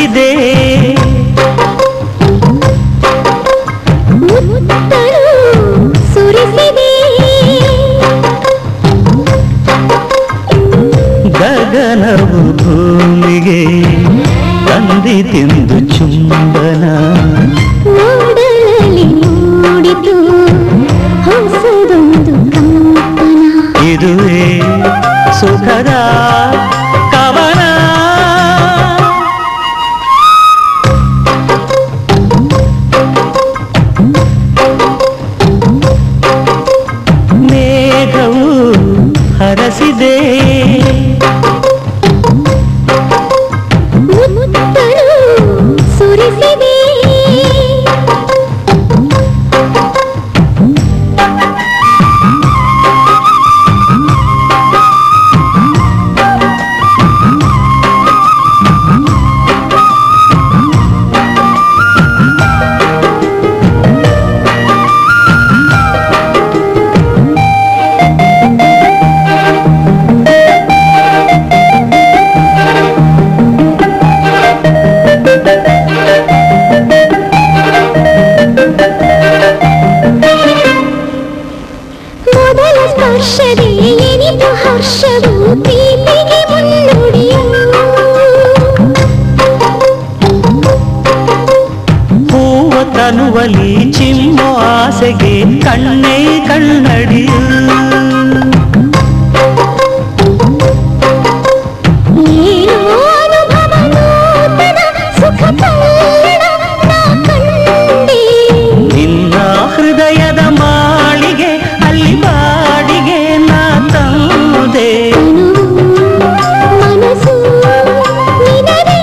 ಹರಸಿದೆ ಸುರಿಸಿದೆ ಗಗನವು ಭೂಮಿಗೆ ತಂದಿತೆಂದು ಚುಂಬನ ನೋಡಲಲ್ಲಿ ಮೂಡಿತು ಹೊಸದೊಂದು ಕಂಪನ ಇದುವೇ ಸುಖದ ಕವನ ಮೇಘವು ಹರಸಿದೆ ಸುರಿಸಿದೆ ಮೊದಲ ಸ್ಪರ್ಶದೇ ಏನಿತು ಹರ್ಷವು ಪ್ರೀತಿಗೆ ಮುನ್ನುಡಿಯು ಹೂವ ತನುವಲಿ ಚಿಮ್ಮೋ ಆಸೆಗೆ ಕಣ್ಣೇ ಕಣ್ಣಡಿಯು ಏನೋ ಅನುಭವ ನೂತನ ಸುಖ ಪಲ್ಲಣ ನಾ ಕಂಡೆ ನಿನ್ನ ಹೃದಯದ ಮಾಳಿಗೆ ಅಲ್ಲಿ ಬಾಡಿಗೆ ನಾ ತಂದೆ ಮನಸ್ಸು ನಿನದೇ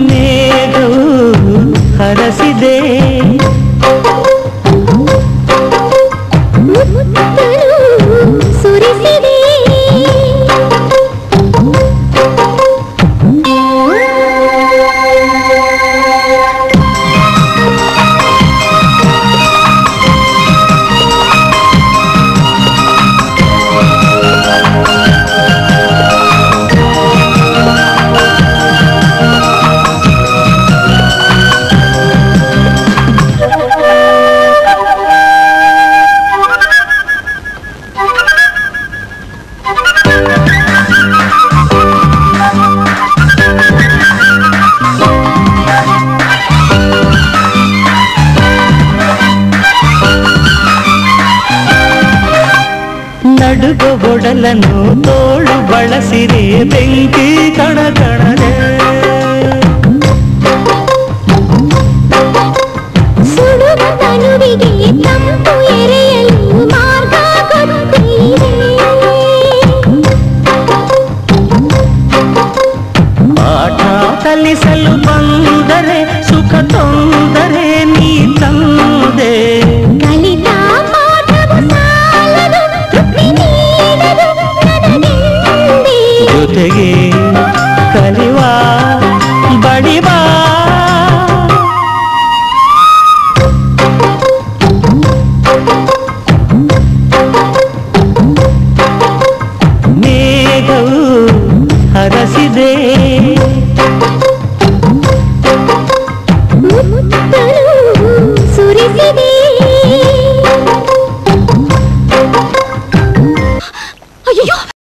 ಮೇಘವು ಹರಸಿದೆ ಸುರಿಸಿದೆ ನಡುಗ ಒಡಲನ್ನು ತೋಳು ಬಳಸಿರೆ ಬೆಂಕಿ ಕಣಕಣದೆ ಸುಡುವ ತನುವಿಗೆ ತಂಪು ಎರೆಯಲು ಮಾರ್ಗ ಗೊತ್ತಿದೆ ಪಾಠ ಕಲಿಸಲು ಬಂದರೆ ಸುಖ ತೊಂದರೆ ನೀ ತಂದೆ ಕಲಿತ ಪಾಠವು ಸಾಲದು ತೃಪ್ತಿ ನೀಡದು ನನಗೆಂದೇ ಜೊತೆಗೆ ಕಲಿವ ಬಡಿವಾ ಮೇಘವು ಹರಸಿದೆ